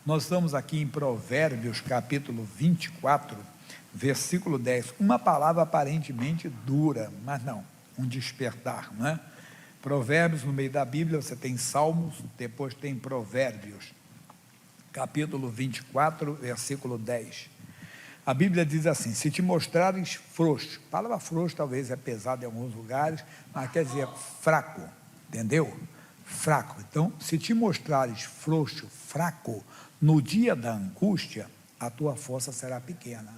Nós estamos aqui em Provérbios, capítulo 24, versículo 10. Uma palavra aparentemente dura, mas não, um despertar, não é? Provérbios, no meio da Bíblia, você tem Salmos, depois tem Provérbios, capítulo 24, versículo 10. A Bíblia diz assim: se te mostrares frouxo, a palavra frouxo talvez é pesada em alguns lugares, mas quer dizer fraco, entendeu? Fraco. Então, se te mostrares frouxo, fraco, no dia da angústia, a tua força será pequena.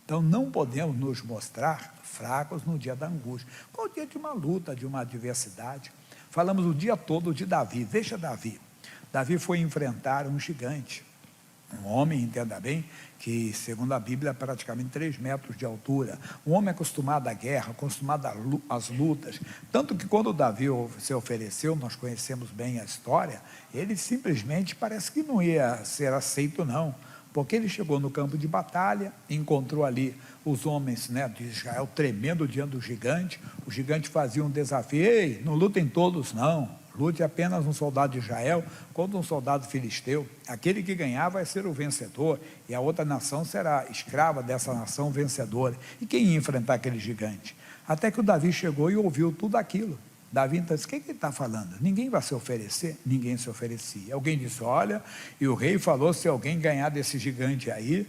Então, não podemos nos mostrar fracos no dia da angústia. Qual o dia de uma luta, de uma adversidade? Falamos o dia todo de Davi. Veja Davi. Davi foi enfrentar um gigante, um homem, entenda bem, que segundo a Bíblia é praticamente 3 metros de altura, um homem acostumado à guerra, acostumado às lutas, tanto que quando Davi se ofereceu, nós conhecemos bem a história, ele simplesmente parece que não ia ser aceito não, porque ele chegou no campo de batalha, encontrou ali os homens, né, de Israel tremendo diante do gigante, o gigante fazia um desafio: ei, não lutem todos não, lute apenas um soldado de Israel contra um soldado filisteu, aquele que ganhar vai ser o vencedor, e a outra nação será escrava dessa nação vencedora. E quem ia enfrentar aquele gigante? Até que o Davi chegou e ouviu tudo aquilo. Davi então disse: o que ele está falando? Ninguém vai se oferecer? Ninguém se oferecia. Alguém disse: olha, e o rei falou, se alguém ganhar desse gigante aí,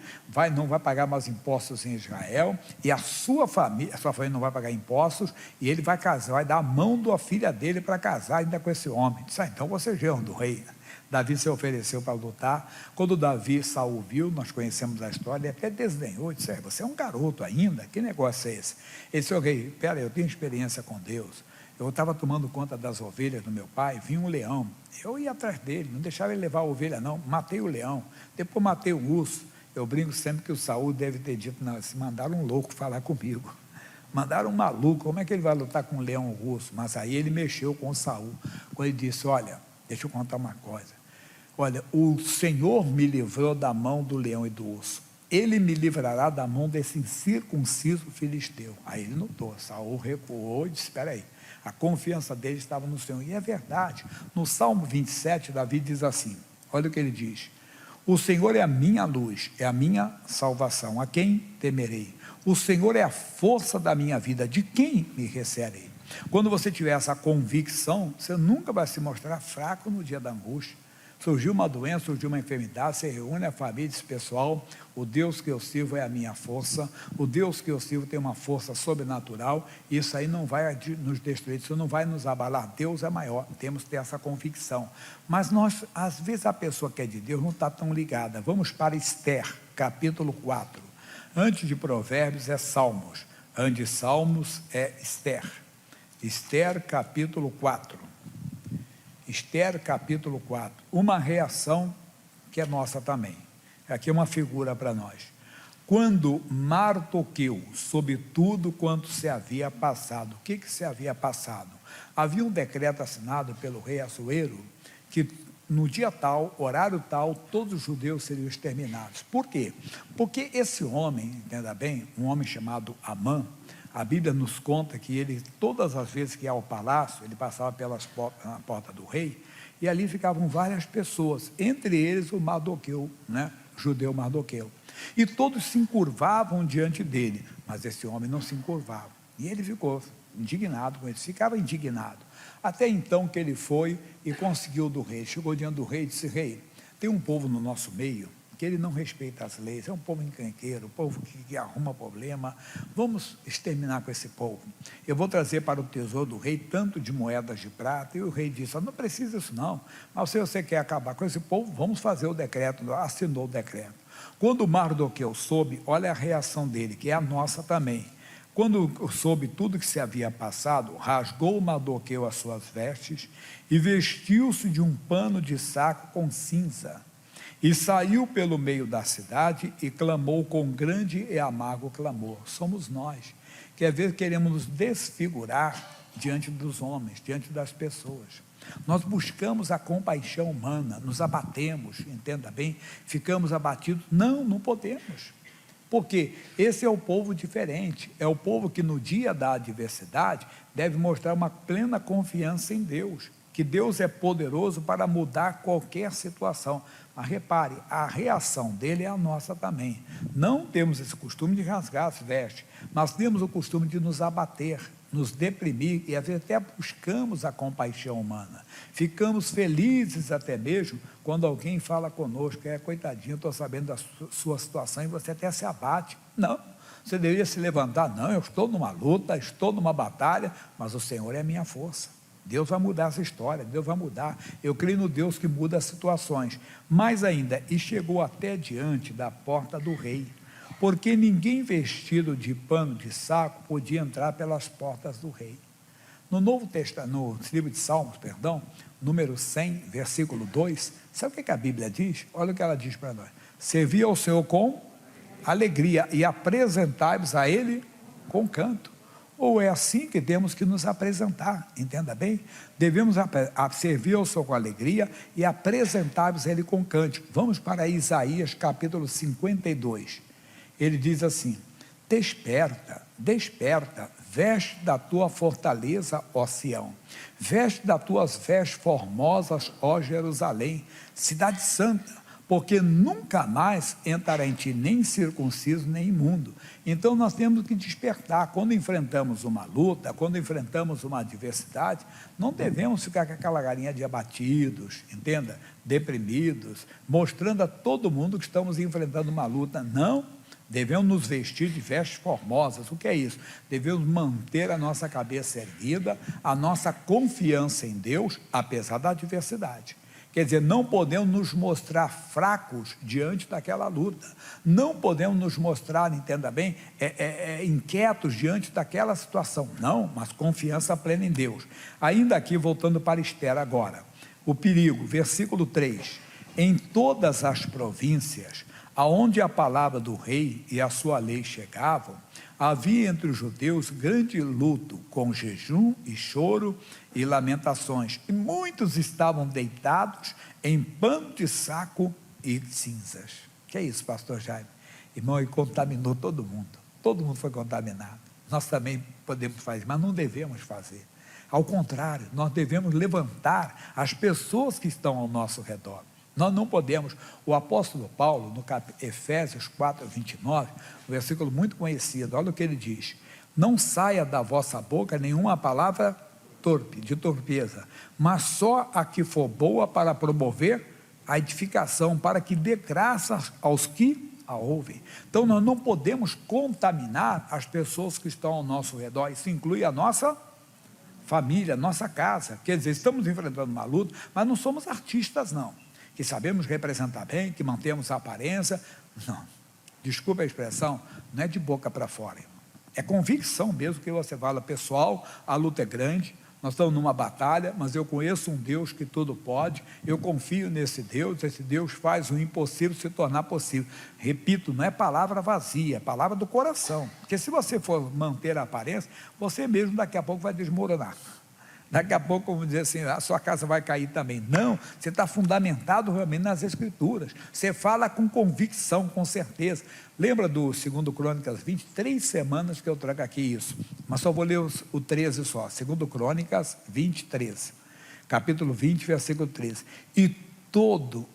não vai pagar mais impostos em Israel, e a sua família não vai pagar impostos, e ele vai casar, vai dar a mão da filha dele para casar ainda com esse homem. Disse: então você é genro do rei. Davi se ofereceu para lutar. Quando Saul viu, nós conhecemos a história, ele até desdenhou, disse: você é um garoto ainda, que negócio é esse? Ele disse: rei, pera, eu tenho experiência com Deus. Eu estava tomando conta das ovelhas do meu pai, vinha um leão, eu ia atrás dele, não deixava ele levar a ovelha não, matei o leão, depois matei o urso. Eu brinco sempre que o Saul deve ter dito: não, se mandaram um louco falar comigo, mandaram um maluco, como é que ele vai lutar com um leão ou um urso? Mas aí ele mexeu com o Saul, quando ele disse: olha, deixa eu contar uma coisa, olha, o Senhor me livrou da mão do leão e do urso, ele me livrará da mão desse incircunciso filisteu. Aí ele notou, Saul recuou e disse: espera aí, a confiança dele estava no Senhor, e é verdade. No Salmo 27, Davi diz assim, olha o que ele diz: o Senhor é a minha luz, é a minha salvação, a quem temerei? O Senhor é a força da minha vida, de quem me recearei? Quando você tiver essa convicção, você nunca vai se mostrar fraco no dia da angústia. Surgiu uma doença, surgiu uma enfermidade, você reúne a família, diz: pessoal, o Deus que eu sirvo é a minha força, o Deus que eu sirvo tem uma força sobrenatural, isso aí não vai nos destruir, isso não vai nos abalar, Deus é maior, temos que ter essa convicção. Mas nós, às vezes a pessoa que é de Deus não está tão ligada. Vamos para Esther, capítulo 4, antes de Provérbios é Salmos, antes de Salmos é Esther, Esther capítulo 4, Esther capítulo 4, uma reação que é nossa também, aqui é uma figura para nós. Quando Mardoqueu soube tudo quanto se havia passado, o que se havia passado? Havia um decreto assinado pelo rei Assuero, que no dia tal, horário tal, todos os judeus seriam exterminados. Por quê? Porque esse homem, entenda bem, um homem chamado Amã, a Bíblia nos conta que ele, todas as vezes que ia ao palácio, ele passava na porta do rei, e ali ficavam várias pessoas, entre eles o Mardoqueu, né? Judeu Mardoqueu, e todos se encurvavam diante dele, mas esse homem não se encurvava, e ele ficou indignado com isso, ficava indignado, até então que ele foi e conseguiu do rei, chegou diante do rei e disse: rei, tem um povo no nosso meio, que ele não respeita as leis, é um povo encrenqueiro, um povo que arruma problema, vamos exterminar com esse povo, eu vou trazer para o tesouro do rei tanto de moedas de prata. E o rei disse: não precisa isso não, mas se você quer acabar com esse povo, vamos fazer o decreto. Assinou o decreto. Quando Mardoqueu soube, olha a reação dele, que é a nossa também. Quando soube tudo que se havia passado, rasgou Mardoqueu as suas vestes e vestiu-se de um pano de saco com cinza, e saiu pelo meio da cidade e clamou com grande e amargo clamor. Somos nós, que às vezes queremos nos desfigurar diante dos homens, diante das pessoas. Nós buscamos a compaixão humana, nos abatemos, entenda bem, ficamos abatidos. Não podemos, porque esse é o povo diferente, é o povo que no dia da adversidade deve mostrar uma plena confiança em Deus. que Deus é poderoso para mudar qualquer situação. Mas repare, a reação dele é a nossa também. Não temos esse costume de rasgar as vestes, mas temos o costume de nos abater, nos deprimir, e às vezes até buscamos a compaixão humana. Ficamos felizes até mesmo quando alguém fala conosco, coitadinho, estou sabendo da sua situação, e você até se abate. Não, você deveria se levantar. Não, eu estou numa luta, estou numa batalha, mas o Senhor é a minha força. Deus vai mudar essa história, Deus vai mudar. Eu creio no Deus que muda as situações. Mais ainda, e chegou até diante da porta do rei, porque ninguém vestido de pano de saco podia entrar pelas portas do rei. No Novo Testamento, no livro de Salmos, número 100, versículo 2, sabe o que a Bíblia diz? Olha o que ela diz para nós: servi ao Senhor com alegria e apresentai-vos a Ele com canto. Ou é assim que temos que nos apresentar, entenda bem? Devemos servir ao Senhor com alegria e apresentar-vos a Ele com cântico. Vamos para Isaías capítulo 52. Ele diz assim: desperta, desperta, veste da tua fortaleza, ó Sião, veste das tuas vestes formosas, ó Jerusalém, cidade santa, porque nunca mais entrará em ti nem circunciso, nem imundo. Então nós temos que despertar. Quando enfrentamos uma luta, quando enfrentamos uma adversidade, não devemos ficar com aquela carinha de abatidos, entenda? Deprimidos, mostrando a todo mundo que estamos enfrentando uma luta. Não, devemos nos vestir de vestes formosas. O que é isso? Devemos manter a nossa cabeça erguida, a nossa confiança em Deus, apesar da adversidade. Quer dizer, não podemos nos mostrar fracos diante daquela luta, não podemos nos mostrar, entenda bem, inquietos diante daquela situação, não, mas confiança plena em Deus. Ainda aqui, voltando para Esther agora, o perigo, versículo 3, em todas as províncias, aonde a palavra do rei e a sua lei chegavam, havia entre os judeus grande luto, com jejum e choro e lamentações, e muitos estavam deitados em pano de saco e cinzas. Que é isso, pastor Jaime? Irmão, ele contaminou todo mundo foi contaminado. Nós também podemos fazer, mas não devemos fazer. Ao contrário, nós devemos levantar as pessoas que estão ao nosso redor. Nós não podemos. O apóstolo Paulo, no Efésios 4, 29, um versículo muito conhecido, olha o que ele diz: não saia da vossa boca nenhuma palavra torpe, de torpeza, mas só a que for boa para promover a edificação, para que dê graças aos que a ouvem. Então nós não podemos contaminar as pessoas que estão ao nosso redor. Isso inclui a nossa família, a nossa casa. Quer dizer, estamos enfrentando uma luta, mas não somos artistas não, que sabemos representar bem, que mantemos a aparência. Não, desculpa a expressão, não é de boca para fora, é convicção mesmo que você fala: pessoal, a luta é grande, nós estamos numa batalha, mas eu conheço um Deus que tudo pode, eu confio nesse Deus, esse Deus faz o impossível se tornar possível. Repito, não é palavra vazia, é palavra do coração, porque se você for manter a aparência, você mesmo daqui a pouco vai desmoronar. Daqui a pouco, vamos dizer assim, a sua casa vai cair também. Não, você está fundamentado realmente nas Escrituras. Você fala com convicção, com certeza. Lembra do 2 Crônicas 20? 3 semanas que eu trago aqui isso. Mas só vou ler o 13 só. 2 Crônicas 20, 13. Capítulo 20, versículo 13. E todo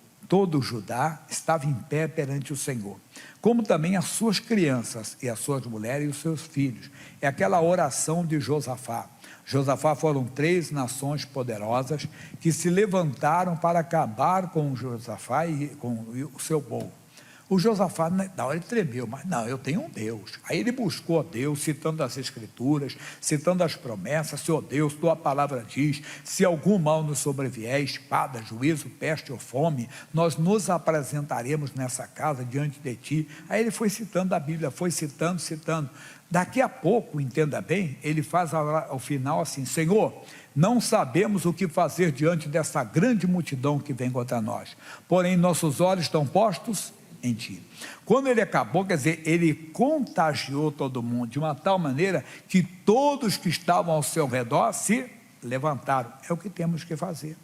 Judá estava em pé perante o Senhor, como também as suas crianças, e as suas mulheres e os seus filhos. É aquela oração de Josafá. Josafá foram 3 nações poderosas que se levantaram para acabar com Josafá e com o seu povo. O Josafá, na hora ele tremeu, mas não, eu tenho um Deus. Aí ele buscou a Deus, citando as Escrituras, citando as promessas: Senhor Deus, tua palavra diz, se algum mal nos sobrevier, espada, juízo, peste ou fome, nós nos apresentaremos nessa casa diante de ti. Aí ele foi citando a Bíblia, foi citando. Daqui a pouco, entenda bem, ele faz ao final assim: Senhor, não sabemos o que fazer diante dessa grande multidão que vem contra nós, porém nossos olhos estão postos em ti. Quando ele acabou, quer dizer, ele contagiou todo mundo, de uma tal maneira que todos que estavam ao seu redor se levantaram. É o que temos que fazer.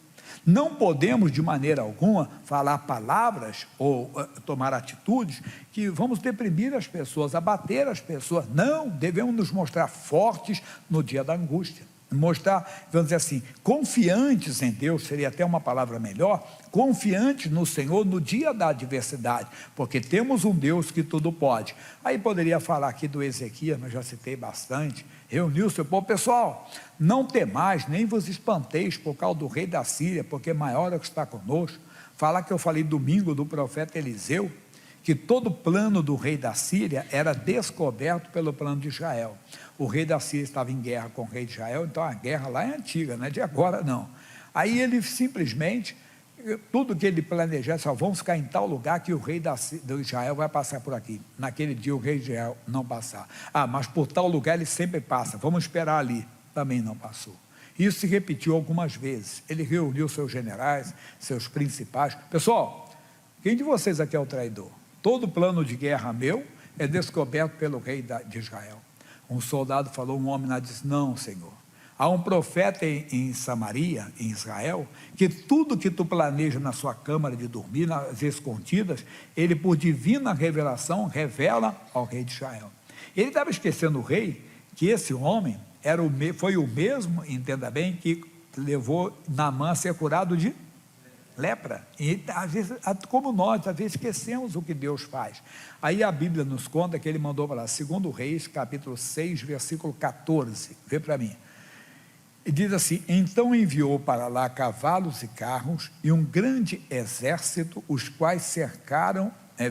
Não podemos de maneira alguma falar palavras ou tomar atitudes que vamos deprimir as pessoas, abater as pessoas. Não, devemos nos mostrar fortes no dia da angústia. mostrar, vamos dizer assim, confiantes em Deus, seria até uma palavra melhor, confiantes no Senhor no dia da adversidade, porque temos um Deus que tudo pode. Aí poderia falar aqui do Ezequias, mas já citei bastante, reuniu o seu povo, pessoal, não temais, nem vos espanteis por causa do rei da Síria, porque maior é o que está conosco. Falar que eu falei domingo do profeta Eliseu, que todo plano do rei da Síria era descoberto pelo plano de Israel. O rei da Síria estava em guerra com o rei de Israel, então a guerra lá é antiga, não é de agora não. Aí ele simplesmente, tudo que ele planejava, só vamos ficar em tal lugar que o rei de Israel vai passar por aqui. Naquele dia o rei de Israel não passar. Mas por tal lugar ele sempre passa, vamos esperar ali. Também não passou. Isso se repetiu algumas vezes. Ele reuniu seus generais, seus principais. Pessoal, quem de vocês aqui é o traidor? Todo plano de guerra meu é descoberto pelo rei de Israel. Um soldado falou, um homem lá disse, não, Senhor, há um profeta em Samaria, em Israel, que tudo que tu planeja na sua câmara de dormir, nas escondidas, ele por divina revelação, revela ao rei de Israel. Ele estava esquecendo o rei, que esse homem foi o mesmo, entenda bem, que levou Naamã a ser curado de lepra. E às vezes, como nós, às vezes esquecemos o que Deus faz. Aí a Bíblia nos conta que ele mandou para lá, 2 Reis, capítulo 6, versículo 14, vê para mim. E diz assim, então enviou para lá cavalos e carros e um grande exército, os quais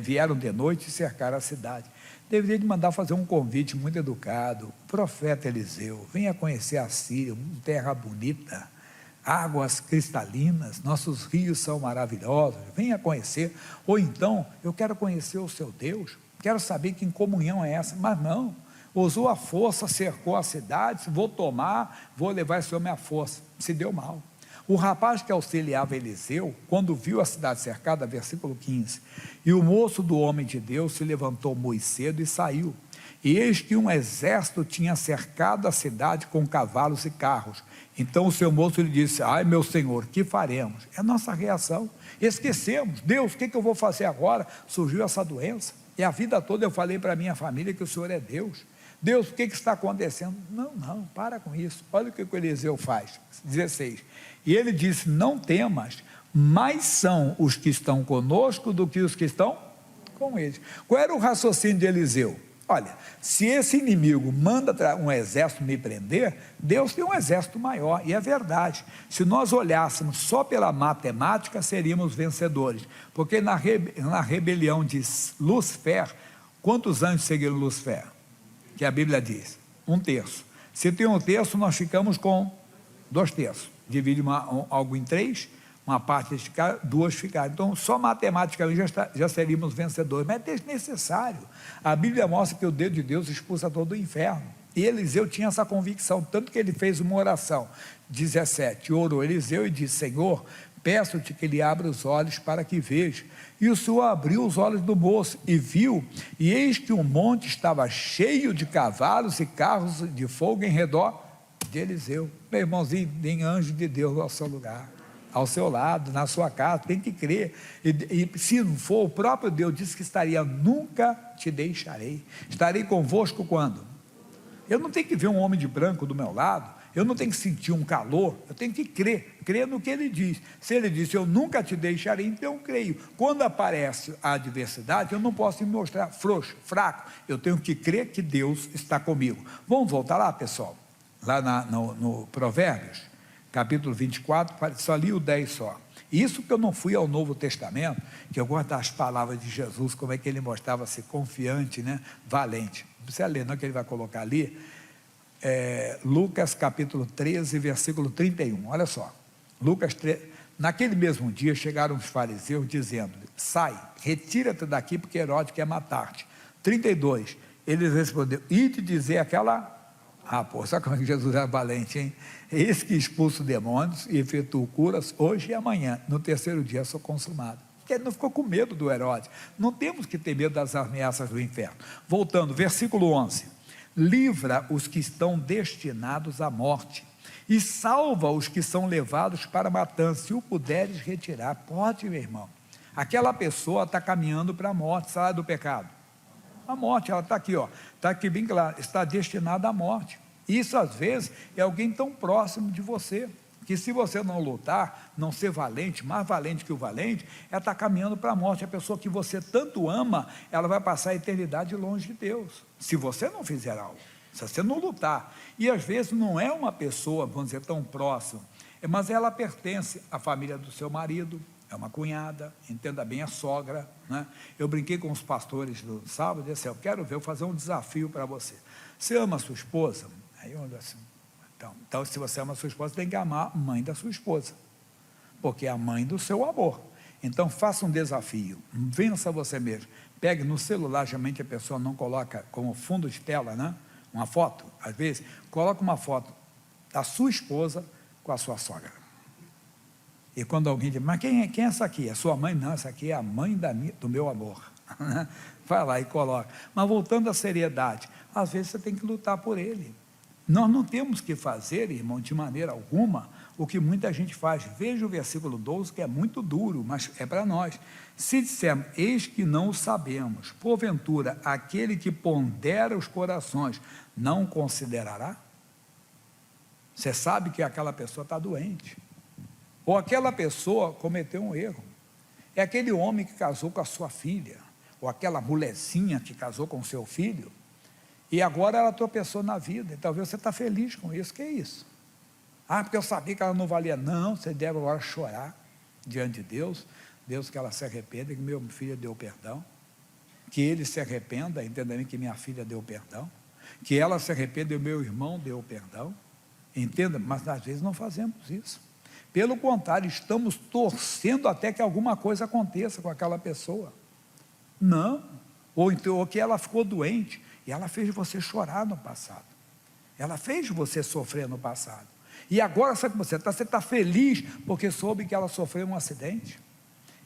vieram de noite e cercaram a cidade. Deveria de mandar fazer um convite muito educado, o profeta Eliseu, venha conhecer a Síria, uma terra bonita, águas cristalinas, nossos rios são maravilhosos, venha conhecer, ou então, eu quero conhecer o seu Deus, quero saber que comunhão é essa, mas não, usou a força, cercou a cidade, vou tomar, vou levar esse homem à força, se deu mal. O rapaz que auxiliava Eliseu, quando viu a cidade cercada, versículo 15, e o moço do homem de Deus se levantou muito cedo e saiu, e eis que um exército tinha cercado a cidade com cavalos e carros. Então o seu moço lhe disse, ai meu senhor, que faremos? É a nossa reação, esquecemos, Deus, o que eu vou fazer agora? Surgiu essa doença, e a vida toda eu falei para a minha família que o Senhor é Deus. Deus, o que está acontecendo? Não, para com isso, olha o que o Eliseu faz, 16, e ele disse, não temas, mais são os que estão conosco do que os que estão com eles. Qual era o raciocínio de Eliseu? Olha, se esse inimigo manda um exército me prender, Deus tem um exército maior, e é verdade, se nós olhássemos só pela matemática, seríamos vencedores, porque na rebelião de Lúcifer, quantos anjos seguiram Lúcifer? Que a Bíblia diz, 1/3, se tem 1/3, nós ficamos com 2/3, divide algo em 3, uma parte ficar, 2 ficaram, então só matematicamente já seríamos vencedores, mas é desnecessário. A Bíblia mostra que o dedo de Deus expulsa todo o inferno, e Eliseu tinha essa convicção, tanto que ele fez uma oração, 17, orou Eliseu e disse, Senhor, peço-te que ele abra os olhos para que veja, e o Senhor abriu os olhos do moço, e viu, e eis que um monte estava cheio de cavalos e carros de fogo em redor de Eliseu. Meu irmãozinho, tem anjo de Deus ao seu lugar, ao seu lado, na sua casa, tem que crer, e se não for, o próprio Deus disse que estaria, nunca te deixarei, estarei convosco quando? Eu não tenho que ver um homem de branco do meu lado, eu não tenho que sentir um calor, eu tenho que crer no que ele diz. Se ele disse, eu nunca te deixarei, então eu creio. Quando aparece a adversidade, eu não posso me mostrar frouxo, fraco, eu tenho que crer que Deus está comigo. Vamos voltar lá, pessoal, lá no Provérbios, capítulo 24, só li o 10 só. Isso que eu não fui ao Novo Testamento, que eu gosto das palavras de Jesus, como é que ele mostrava-se confiante, né? Valente. Não precisa ler, não, que ele vai colocar ali. Lucas capítulo 13, versículo 31, olha só, Lucas 13, naquele mesmo dia chegaram os fariseus dizendo, sai, retira-te daqui porque Herodes quer matar-te. 32, eles responderam, ide dizer aquela, sabe como é que Jesus é valente, hein? Eis que expulso demônios e efetuo curas hoje e amanhã, no terceiro dia sou consumado. Porque ele não ficou com medo do Herodes, não temos que ter medo das ameaças do inferno. Voltando, versículo 11, livra os que estão destinados à morte, e salva os que são levados para a matança, se o puderes retirar. Pode, meu irmão, aquela pessoa está caminhando para a morte, sai do pecado, a morte, ela está aqui, está aqui bem claro, está destinada à morte, Isso, às vezes, é alguém tão próximo de você, que se você não lutar, não ser valente, mais valente que o valente, ela está caminhando para a morte. A pessoa que você tanto ama, ela vai passar a eternidade longe de Deus, se você não fizer algo, se você não lutar. E às vezes não é uma pessoa, vamos dizer, tão próxima, mas ela pertence à família do seu marido, é uma cunhada, entenda bem, a sogra, né? Eu brinquei com os pastores do sábado e disse: eu quero ver, eu fazer um desafio para você. Você ama a sua esposa? Aí eu assim, então, se você ama a sua esposa, tem que amar a mãe da sua esposa, porque é a mãe do seu amor. Então faça um desafio, vença você mesmo, pegue no celular, geralmente a pessoa não coloca como fundo de tela, né? Uma foto, às vezes, coloca uma foto da sua esposa com a sua sogra. E quando alguém diz: mas quem é essa aqui? É sua mãe? Não, essa aqui é a mãe do meu amor. Vai lá e coloca. Mas voltando à seriedade, às vezes você tem que lutar por ele. Nós não temos que fazer, irmão, de maneira alguma, o que muita gente faz. Veja o versículo 12, que é muito duro, mas é para nós. Se dissermos: eis que não o sabemos, porventura aquele que pondera os corações não considerará? Você sabe que aquela pessoa está doente, ou aquela pessoa cometeu um erro. É aquele homem que casou com a sua filha, ou aquela mulherzinha que casou com o seu filho, e agora ela tropeçou na vida, e talvez você está feliz com isso. Que é isso? Ah, porque eu sabia que ela não valia. Não, você deve agora chorar diante de Deus, Deus, que ela se arrependa, que meu filho deu perdão, que ele se arrependa, entenda bem, que minha filha deu perdão, que ela se arrependa e o meu irmão deu perdão, entenda, mas às vezes não fazemos isso. Pelo contrário, estamos torcendo até que alguma coisa aconteça com aquela pessoa. Não, ou que ela ficou doente, e ela fez você chorar no passado, ela fez você sofrer no passado, e agora sabe que você está feliz, porque soube que ela sofreu um acidente,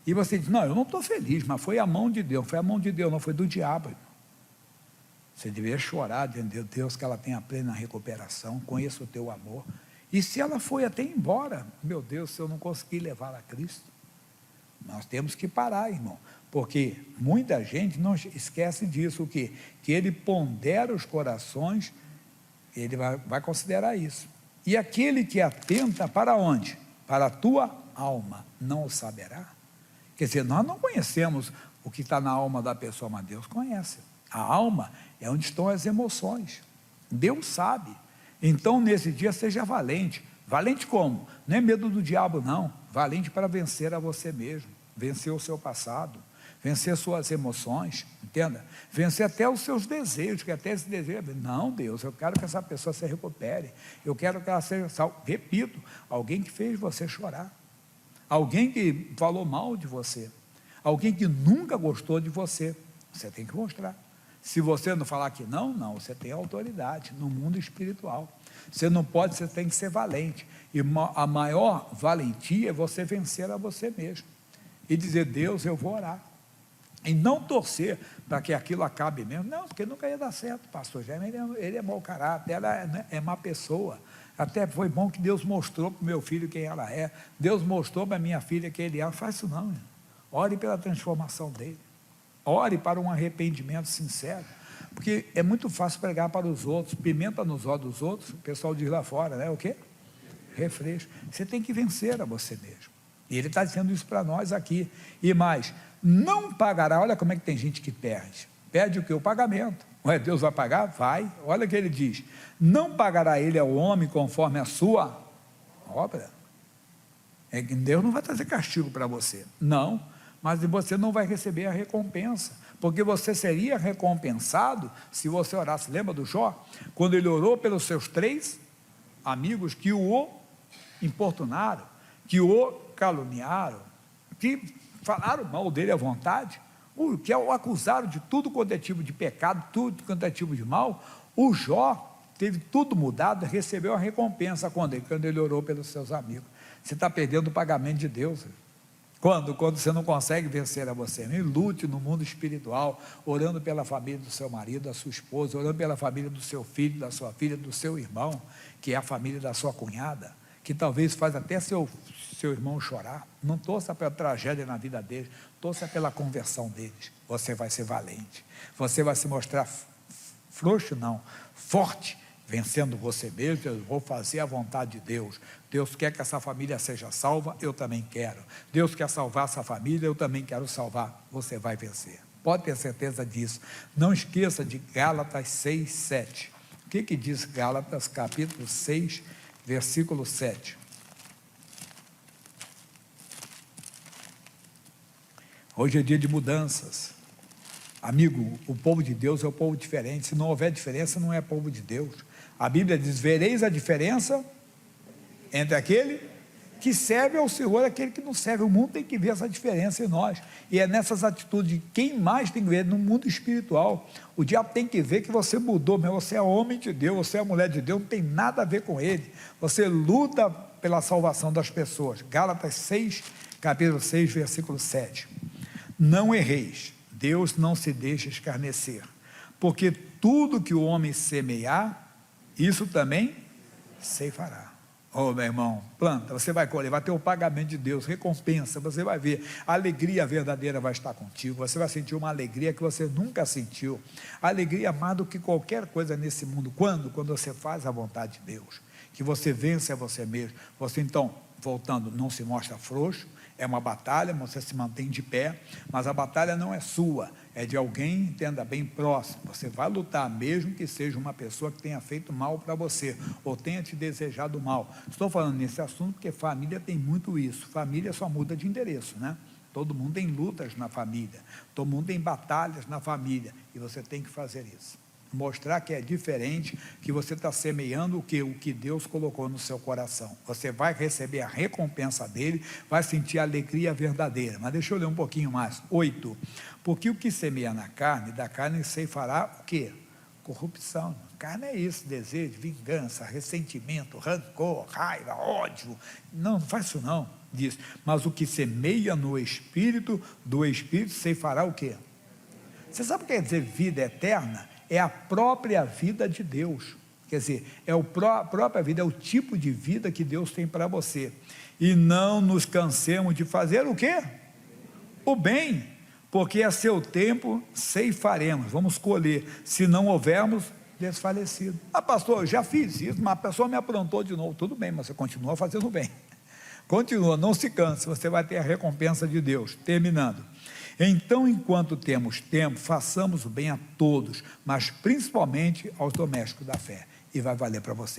e você diz: não, eu não estou feliz, mas foi a mão de Deus. Foi a mão de Deus, não foi do diabo, irmão. Você deveria chorar diante de Deus, que ela tenha plena recuperação, conheça o teu amor, e se ela foi até embora, meu Deus, se eu não conseguir levar a Cristo, nós temos que parar, irmão, porque muita gente não esquece disso, o quê? Que ele pondera os corações, ele vai considerar isso. E aquele que atenta para onde? Para a tua alma, não o saberá? Quer dizer, nós não conhecemos o que está na alma da pessoa, mas Deus conhece. A alma é onde estão as emoções, Deus sabe. Então nesse dia seja valente. Valente como? Não é medo do diabo, não. Valente para vencer a você mesmo, vencer o seu passado, vencer suas emoções, entenda? Vencer até os seus desejos, que até esse desejo, não, Deus, eu quero que essa pessoa se recupere, eu quero que ela seja salva. Repito, alguém que fez você chorar, alguém que falou mal de você, alguém que nunca gostou de você, você tem que mostrar. Se você não falar que não, você tem autoridade no mundo espiritual. Você não pode, você tem que ser valente. E a maior valentia é você vencer a você mesmo. E dizer: Deus, eu vou orar. E não torcer para que aquilo acabe mesmo. Não, porque nunca ia dar certo, pastor Jaime, ele é mau caráter, ela é má pessoa. Até foi bom que Deus mostrou para o meu filho quem ela é. Deus mostrou para a minha filha quem ele é. Não faz isso não, irmão. Ore pela transformação dele. Ore para um arrependimento sincero, porque é muito fácil pregar para os outros, pimenta nos olhos dos outros, o pessoal diz lá fora, né? O quê? Refresco. Você tem que vencer a você mesmo, e ele está dizendo isso para nós aqui. E mais, não pagará. Olha como é que tem gente que perde o que? O pagamento. Ué, Deus vai pagar? Vai. Olha o que ele diz: não pagará ele ao homem conforme a sua obra. É que Deus não vai trazer castigo para você, não, mas você não vai receber a recompensa, porque você seria recompensado se você orasse. Lembra do Jó? Quando ele orou pelos seus 3 amigos que o importunaram, que o caluniaram, que falaram mal dele à vontade, que o acusaram de tudo quanto é tipo de pecado, tudo quanto é tipo de mal. O Jó teve tudo mudado, recebeu a recompensa quando ele orou pelos seus amigos. Você está perdendo o pagamento de Deus. Quando você não consegue vencer a você mesmo, lute no mundo espiritual, orando pela família do seu marido, da sua esposa, orando pela família do seu filho, da sua filha, do seu irmão, que é a família da sua cunhada, que talvez faz até seu irmão chorar. Não torça pela tragédia na vida deles, torça pela conversão deles. Você vai ser valente, você vai se mostrar frouxo não, forte, vencendo você mesmo, eu vou fazer a vontade de Deus. Deus quer que essa família seja salva, eu também quero. Deus quer salvar essa família, eu também quero salvar. Você vai vencer. Pode ter certeza disso. Não esqueça de Gálatas 6, 7. O que diz Gálatas, capítulo 6, versículo 7? Hoje é dia de mudanças. Amigo, o povo de Deus é o povo diferente. Se não houver diferença, não é povo de Deus. A Bíblia diz: vereis a diferença entre aquele que serve ao Senhor e aquele que não serve. O mundo tem que ver essa diferença em nós. E é nessas atitudes de quem mais tem que ver no mundo espiritual. O diabo tem que ver que você mudou, mas você é homem de Deus, você é mulher de Deus, não tem nada a ver com ele. Você luta pela salvação das pessoas. Gálatas 6, capítulo 6, versículo 7. Não erreis, Deus não se deixa escarnecer, porque tudo que o homem semear, isso também ceifará. Oh, meu irmão, planta, você vai colher, vai ter o pagamento de Deus, recompensa, você vai ver, a alegria verdadeira vai estar contigo, você vai sentir uma alegria que você nunca sentiu, alegria mais do que qualquer coisa nesse mundo. Quando você faz a vontade de Deus, que você vence a você mesmo, você então, voltando, não se mostra frouxo, é uma batalha, você se mantém de pé, mas a batalha não é sua, é de alguém, entenda bem, próximo. Você vai lutar, mesmo que seja uma pessoa que tenha feito mal para você, ou tenha te desejado mal. Estou falando nesse assunto porque família tem muito isso. Família só muda de endereço, né? Todo mundo tem lutas na família, todo mundo tem batalhas na família, e você tem que fazer isso. Mostrar que é diferente, que você está semeando o que Deus colocou no seu coração. Você vai receber a recompensa dele, vai sentir a alegria verdadeira. Mas deixa eu ler um pouquinho mais. 8. Porque o que semeia na carne, da carne ceifará o quê? Corrupção. Carne é isso: desejo, vingança, ressentimento, rancor, raiva, ódio. Não faz isso não, diz. Mas o que semeia no Espírito, do Espírito ceifará o quê? Você sabe o que quer dizer vida eterna? É a própria vida de Deus, quer dizer, é a própria vida, é o tipo de vida que Deus tem para você. E não nos cansemos de fazer o quê? O bem, porque a seu tempo ceifaremos, vamos colher, se não houvermos desfalecido. Ah, pastor, eu já fiz isso, mas a pessoa me aprontou de novo. Tudo bem, mas você continua fazendo o bem, continua, não se canse, você vai ter a recompensa de Deus. Terminando. Então, enquanto temos tempo, façamos o bem a todos, mas principalmente aos domésticos da fé, e vai valer para você.